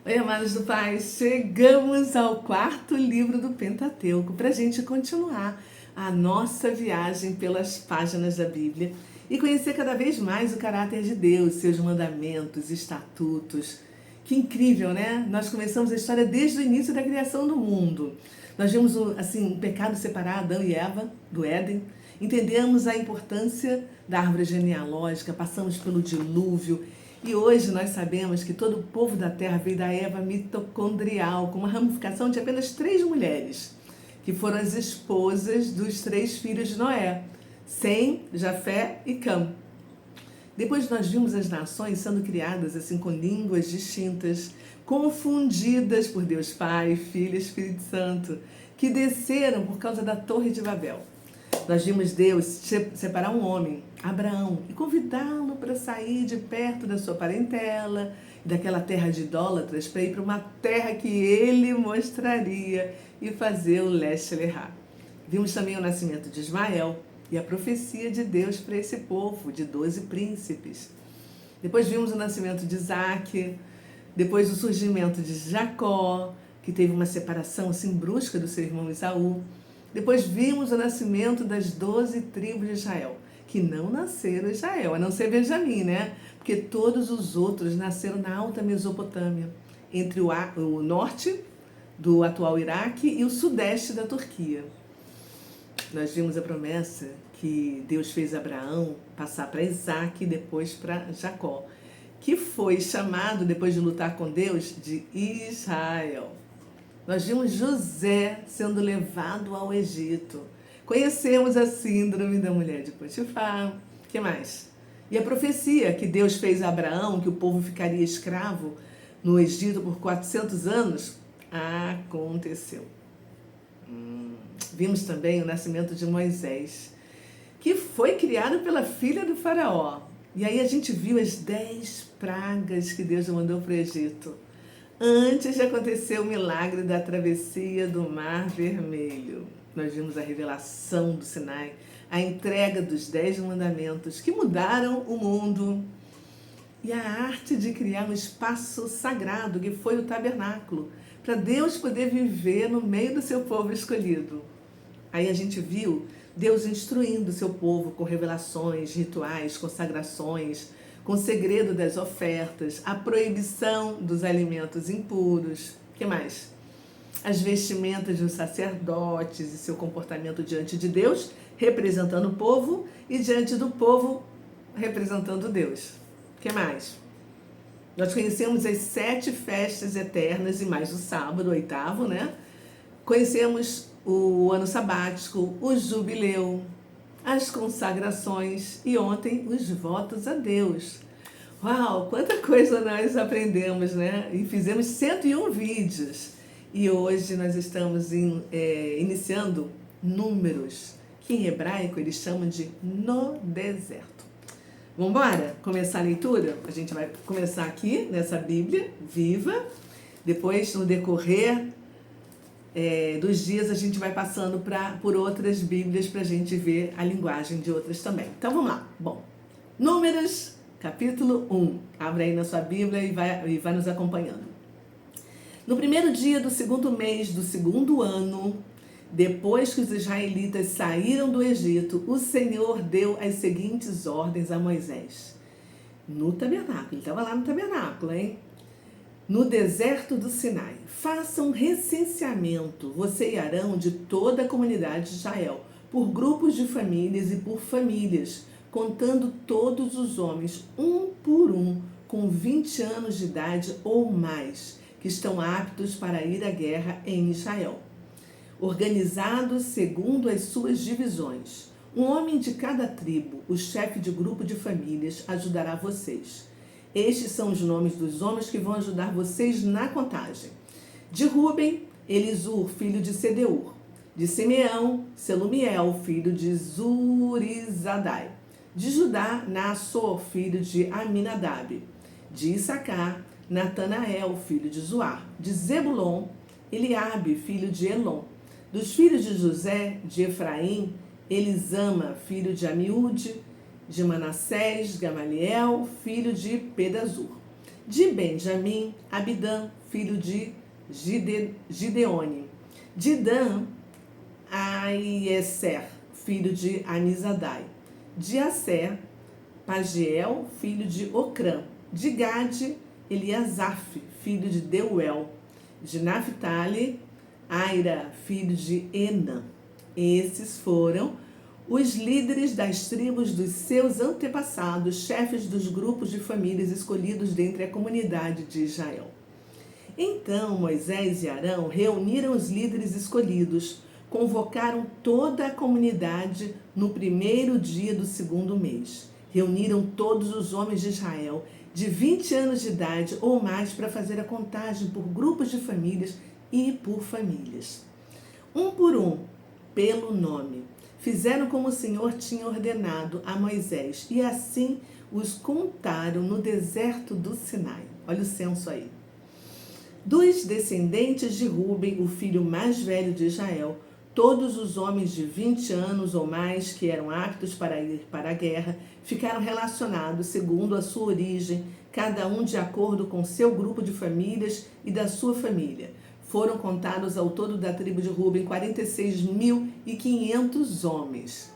Oi, amados do Pai, chegamos ao quarto livro do Pentateuco para a gente continuar a nossa viagem pelas páginas da Bíblia e conhecer cada vez mais o caráter de Deus, seus mandamentos, estatutos. Que incrível, né? Nós começamos a história desde o início da criação do mundo. Nós vimos o pecado separar Adão e Eva do Éden, entendemos a importância da árvore genealógica, passamos pelo dilúvio. E hoje nós sabemos que todo o povo da terra veio da Eva mitocondrial, com uma ramificação de apenas 3 mulheres, que foram as esposas dos 3 filhos de Noé, Sem, Jafé e Cam. Depois nós vimos as nações sendo criadas assim com línguas distintas, confundidas por Deus Pai, Filho e Espírito Santo, que desceram por causa da Torre de Babel. Nós vimos Deus separar um homem, Abraão, e convidá-lo para sair de perto da sua parentela, daquela terra de idólatras, para ir para uma terra que ele mostraria e fazer o leste errar. Vimos também o nascimento de Ismael e a profecia de Deus para esse povo, de 12 príncipes. Depois vimos o nascimento de Isaac, depois o surgimento de Jacó, que teve uma separação assim brusca do seu irmão Esaú. Depois vimos o nascimento das 12 tribos de Israel, que não nasceram em Israel, a não ser Benjamim, né? Porque todos os outros nasceram na Alta Mesopotâmia, entre o norte do atual Iraque e o sudeste da Turquia. Nós vimos a promessa que Deus fez a Abraão passar para Isaac e depois para Jacó, que foi chamado, depois de lutar com Deus, de Israel. Nós vimos José sendo levado ao Egito. Conhecemos a síndrome da mulher de Potifar. O que mais? E a profecia que Deus fez a Abraão, que o povo ficaria escravo no Egito por 400 anos, aconteceu. Vimos também o nascimento de Moisés, que foi criado pela filha do faraó. E aí a gente viu as 10 pragas que Deus mandou para o Egito, antes de acontecer o milagre da travessia do Mar Vermelho. Nós vimos a revelação do Sinai, a entrega dos 10 mandamentos que mudaram o mundo e a arte de criar um espaço sagrado, que foi o tabernáculo, para Deus poder viver no meio do seu povo escolhido. Aí a gente viu Deus instruindo o seu povo com revelações, rituais, consagrações, com o segredo das ofertas, a proibição dos alimentos impuros. O que mais? As vestimentas dos sacerdotes e seu comportamento diante de Deus, representando o povo, e diante do povo, representando Deus. O que mais? Nós conhecemos as 7 festas eternas e mais o sábado, o 8º, né? Conhecemos o ano sabático, o jubileu, as consagrações e ontem os votos a Deus. Uau, quanta coisa nós aprendemos, né? E fizemos 101 vídeos. E hoje nós estamos iniciando Números, que em hebraico eles chamam de No Deserto. Vamos embora começar a leitura? A gente vai começar aqui nessa Bíblia viva. Depois, no decorrer dos dias, a gente vai passando por outras Bíblias para a gente ver a linguagem de outras também. Então vamos lá. Bom, Números, capítulo 1. Abre aí na sua Bíblia e vai nos acompanhando. No primeiro dia do 2º mês do 2º ano, depois que os israelitas saíram do Egito, o Senhor deu as seguintes ordens a Moisés. No tabernáculo, ele estava lá no tabernáculo, hein? No deserto do Sinai, faça um recenseamento, você e Arão, de toda a comunidade de Israel, por grupos de famílias e por famílias, contando todos os homens, um por um, com 20 anos de idade ou mais, que estão aptos para ir à guerra em Israel. Organizados segundo as suas divisões. Um homem de cada tribo, o chefe de grupo de famílias, ajudará vocês. Estes são os nomes dos homens que vão ajudar vocês na contagem. De Ruben, Elisur, filho de Sedeur. De Simeão, Selumiel, filho de Zurizadai. De Judá, Naassor, filho de Aminadab. De Issacar, Natanael, filho de Zoar. De Zebulon, Eliabe, filho de Elon. Dos filhos de José, de Efraim, Elisama, filho de Amiúde. De Manassés, Gamaliel, filho de Pedazur. De Benjamim, Abidã, filho de Gideone. De Dan, Aieser, filho de Amizadai. De Asser, Pagiel, filho de Ocrã. De Gade, Eliasaf, filho de Deuel. De Naphtali, Aira, filho de Enã. Esses foram os líderes das tribos dos seus antepassados, chefes dos grupos de famílias escolhidos dentre a comunidade de Israel. Então Moisés e Arão reuniram os líderes escolhidos, convocaram toda a comunidade no primeiro dia do segundo mês. Reuniram todos os homens de Israel de 20 anos de idade ou mais para fazer a contagem por grupos de famílias e por famílias. Um por um, pelo nome. Fizeram como o Senhor tinha ordenado a Moisés e assim os contaram no deserto do Sinai. Olha o censo aí. Dos descendentes de Ruben, o filho mais velho de Israel, todos os homens de 20 anos ou mais que eram aptos para ir para a guerra ficaram relacionados segundo a sua origem, cada um de acordo com seu grupo de famílias e da sua família. Foram contados ao todo da tribo de Ruben 46.500 homens.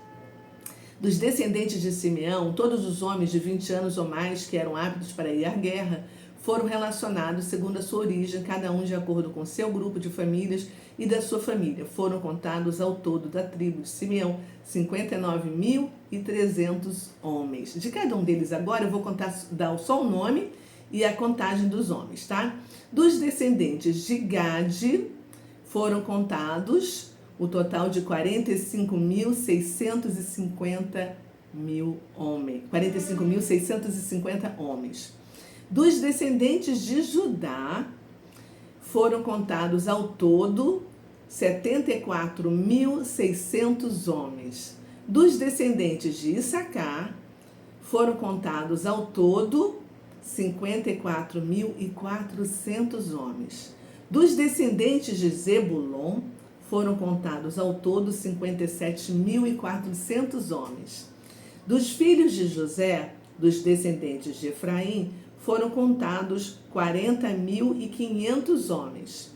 Dos descendentes de Simeão, todos os homens de 20 anos ou mais que eram aptos para ir à guerra foram relacionados segundo a sua origem, cada um de acordo com seu grupo de famílias e da sua família. Foram contados ao todo da tribo de Simeão 59.300 homens. De cada um deles agora eu vou dar só o nome e a contagem dos homens, tá? Dos descendentes de Gade foram contados o total de 45.650 homens. 45.650 homens. Dos descendentes de Judá foram contados ao todo 74.600 homens. Dos descendentes de Issacar foram contados ao todo 54.400 homens. Dos descendentes de Zebulon foram contados ao todo 57.400 homens. Dos filhos de José, dos descendentes de Efraim, foram contados 40.500 homens.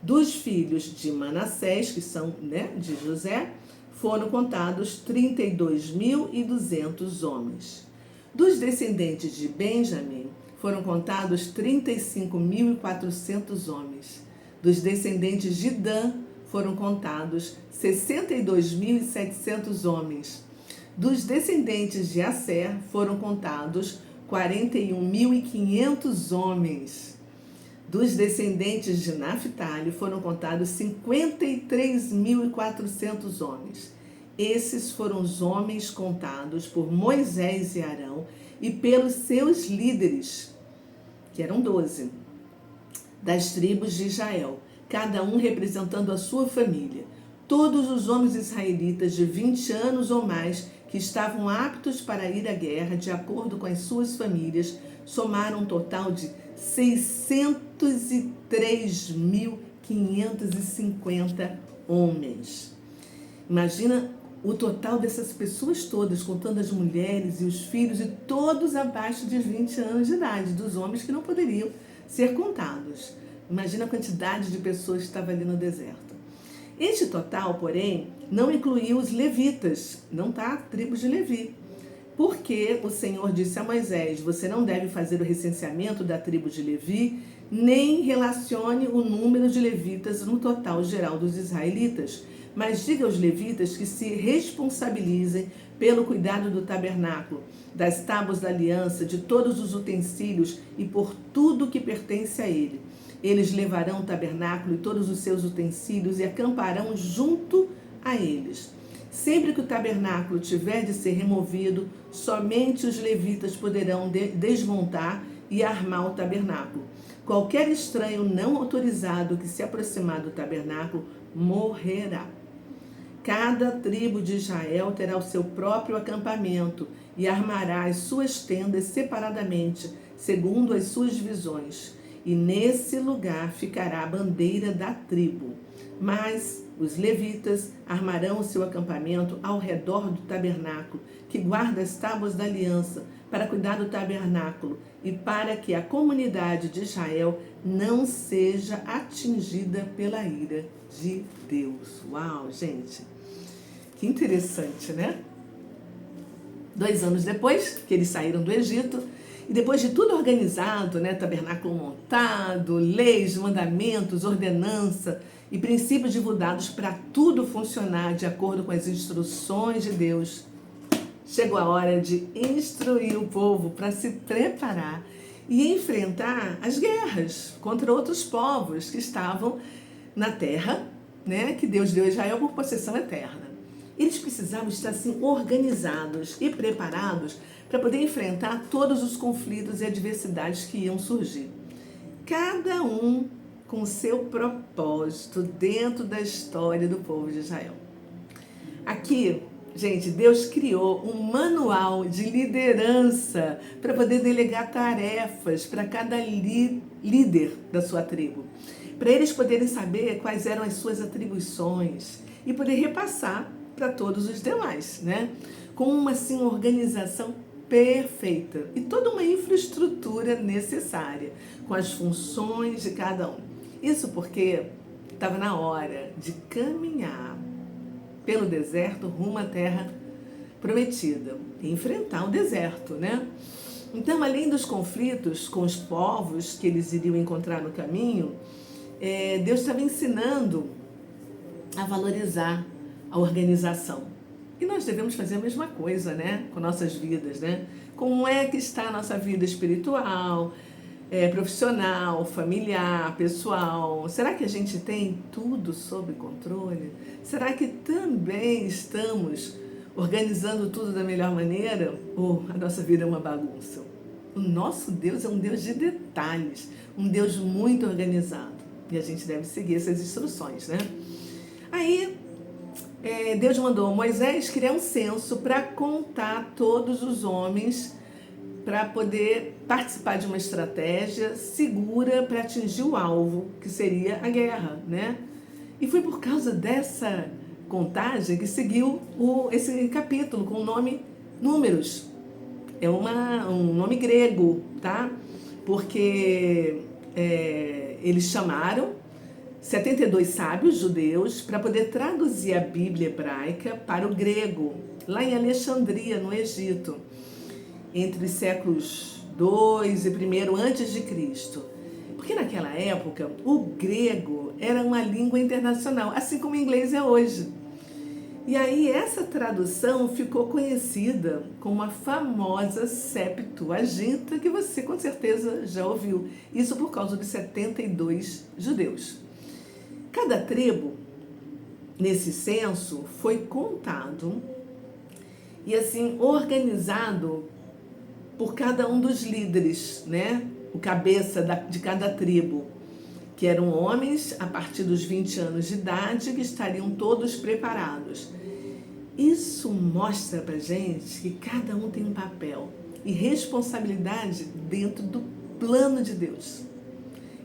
Dos filhos de Manassés, que são de José, foram contados 32.200 homens. Dos descendentes de Benjamim, foram contados 35.400 homens. Dos descendentes de Dan, foram contados 62.700 homens. Dos descendentes de Asser, foram contados 41.500 homens. Dos descendentes de Naphtali, foram contados 53.400 homens. Esses foram os homens contados por Moisés e Arão e pelos seus líderes, que eram 12, das tribos de Israel, cada um representando a sua família. Todos os homens israelitas de 20 anos ou mais que estavam aptos para ir à guerra, de acordo com as suas famílias, somaram um total de 603.550 homens. Imagina o total dessas pessoas todas, contando as mulheres e os filhos, e todos abaixo de 20 anos de idade, dos homens que não poderiam ser contados. Imagina a quantidade de pessoas que estavam ali no deserto. Este total, porém, não incluía os levitas, não tá? Tribos de Levi. Porque o Senhor disse a Moisés: você não deve fazer o recenseamento da tribo de Levi, nem relacione o número de levitas no total geral dos israelitas. Mas diga aos levitas que se responsabilizem pelo cuidado do tabernáculo, das tábuas da aliança, de todos os utensílios e por tudo que pertence a ele. Eles levarão o tabernáculo e todos os seus utensílios e acamparão junto a eles. Sempre que o tabernáculo tiver de ser removido, somente os levitas poderão desmontar e armar o tabernáculo. Qualquer estranho não autorizado que se aproximar do tabernáculo morrerá. Cada tribo de Israel terá o seu próprio acampamento e armará as suas tendas separadamente, segundo as suas divisões. E nesse lugar ficará a bandeira da tribo. Mas os levitas armarão o seu acampamento ao redor do tabernáculo, que guarda as tábuas da aliança, para cuidar do tabernáculo e para que a comunidade de Israel não seja atingida pela ira de Deus. Uau, gente! Que interessante, né? 2 anos depois que eles saíram do Egito, e depois de tudo organizado, né, tabernáculo montado, leis, mandamentos, ordenança e princípios divulgados para tudo funcionar de acordo com as instruções de Deus, chegou a hora de instruir o povo para se preparar e enfrentar as guerras contra outros povos que estavam na terra, né, que Deus deu a Israel por possessão eterna. Eles precisavam estar assim organizados e preparados para poder enfrentar todos os conflitos e adversidades que iam surgir. Cada um com o seu propósito dentro da história do povo de Israel. Aqui, gente, Deus criou um manual de liderança para poder delegar tarefas para cada líder da sua tribo, para eles poderem saber quais eram as suas atribuições e poder repassar para todos os demais, né? Com uma assim, organização perfeita e toda uma infraestrutura necessária, com as funções de cada um. Isso porque estava na hora de caminhar pelo deserto rumo à terra prometida e enfrentar o deserto, né? Então, além dos conflitos com os povos que eles iriam encontrar no caminho, Deus estava ensinando a valorizar a organização. E nós devemos fazer a mesma coisa, né? Com nossas vidas, né? Como é que está a nossa vida espiritual, profissional, familiar, pessoal? Será que a gente tem tudo sob controle? Será que também estamos organizando tudo da melhor maneira? Ou a nossa vida é uma bagunça? O nosso Deus é um Deus de detalhes, um Deus muito organizado. E a gente deve seguir essas instruções, né? Aí, Deus mandou Moisés criar um censo para contar todos os homens para poder participar de uma estratégia segura para atingir o alvo, que seria a guerra, né? E foi por causa dessa contagem que seguiu esse capítulo com o nome Números. É um nome grego, tá? Porque eles chamaram 72 sábios judeus para poder traduzir a Bíblia hebraica para o grego, lá em Alexandria, no Egito, entre os séculos 2 e 1 antes de Cristo. Porque naquela época o grego era uma língua internacional, assim como o inglês é hoje. E aí essa tradução ficou conhecida como a famosa Septuaginta, que você com certeza já ouviu. Isso por causa dos 72 judeus. Cada tribo, nesse censo, foi contado e assim organizado por cada um dos líderes, né? O cabeça de cada tribo, que eram homens a partir dos 20 anos de idade, que estariam todos preparados. Isso mostra pra gente que cada um tem um papel e responsabilidade dentro do plano de Deus.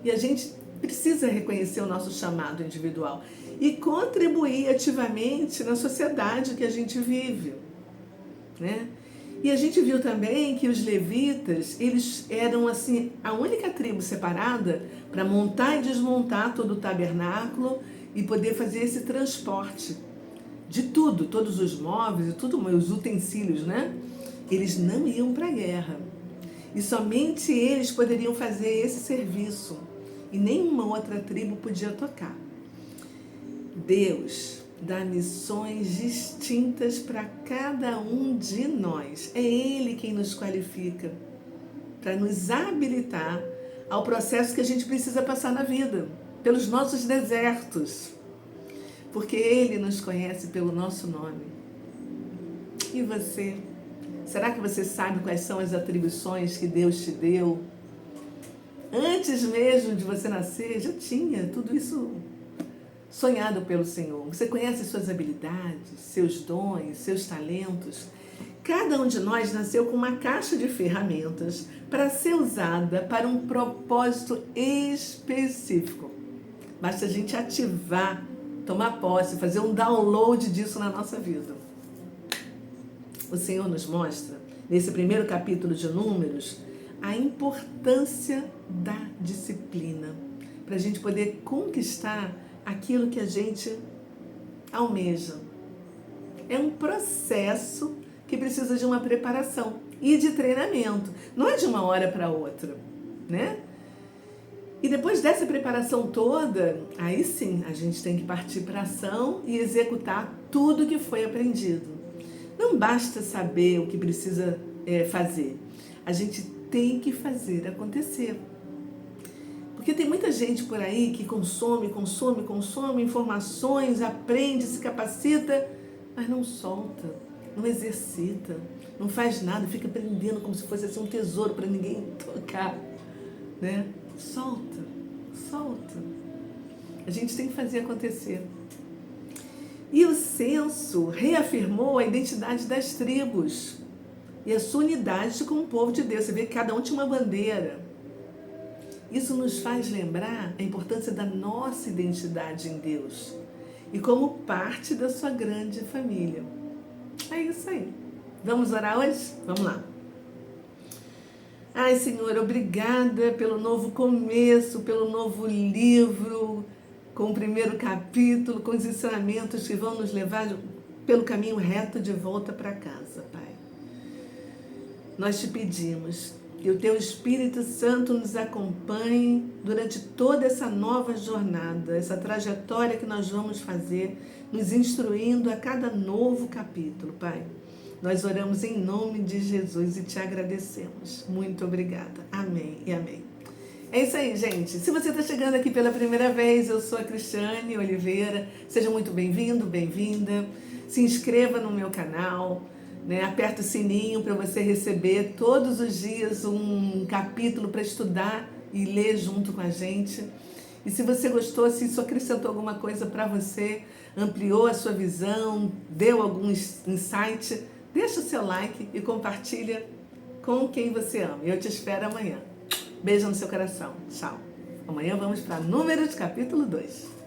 E a gente precisa reconhecer o nosso chamado individual e contribuir ativamente na sociedade que a gente vive, né? E a gente viu também que os levitas, eles eram assim a única tribo separada para montar e desmontar todo o tabernáculo e poder fazer esse transporte de tudo, todos os móveis e tudo, os utensílios, né? Eles não iam para a guerra e somente eles poderiam fazer esse serviço e nenhuma outra tribo podia tocar. Deus dá missões distintas para cada um de nós. É Ele quem nos qualifica para nos habilitar ao processo que a gente precisa passar na vida, pelos nossos desertos, porque Ele nos conhece pelo nosso nome. E você? Será que você sabe quais são as atribuições que Deus te deu? Antes mesmo de você nascer, já tinha tudo isso sonhado pelo Senhor. Você conhece suas habilidades, seus dons, seus talentos. Cada um de nós nasceu com uma caixa de ferramentas para ser usada para um propósito específico. Basta a gente ativar, tomar posse, fazer um download disso na nossa vida. O Senhor nos mostra nesse primeiro capítulo de Números, a importância da disciplina, para a gente poder conquistar aquilo que a gente almeja. É um processo que precisa de uma preparação e de treinamento. Não é de uma hora para outra, né? E depois dessa preparação toda, aí sim, a gente tem que partir para a ação e executar tudo que foi aprendido. Não basta saber o que precisa fazer. A gente tem que fazer acontecer. Porque tem muita gente por aí que consome informações, aprende, se capacita, mas não solta, não exercita, não faz nada, fica aprendendo como se fosse assim, um tesouro para ninguém tocar, né? Solta. A gente tem que fazer acontecer. E o censo reafirmou a identidade das tribos e a sua unidade como povo de Deus. Você vê que cada um tinha uma bandeira. Isso nos faz lembrar a importância da nossa identidade em Deus e como parte da sua grande família. É isso aí. Vamos orar hoje? Vamos lá. Ai, Senhor, obrigada pelo novo começo, pelo novo livro, com o primeiro capítulo, com os ensinamentos que vão nos levar pelo caminho reto de volta para casa, Pai. Nós te pedimos que o Teu Espírito Santo nos acompanhe durante toda essa nova jornada, essa trajetória que nós vamos fazer, nos instruindo a cada novo capítulo, Pai. Nós oramos em nome de Jesus e te agradecemos. Muito obrigada. Amém e amém. É isso aí, gente. Se você está chegando aqui pela primeira vez, eu sou a Cristiane Oliveira. Seja muito bem-vindo, bem-vinda. Se inscreva no meu canal, né? Aperta o sininho para você receber todos os dias um capítulo para estudar e ler junto com a gente. E se você gostou, se isso acrescentou alguma coisa para você, ampliou a sua visão, deu algum insight, deixa o seu like e compartilha com quem você ama. Eu te espero amanhã. Beijo no seu coração. Tchau. Amanhã vamos para Números capítulo 2.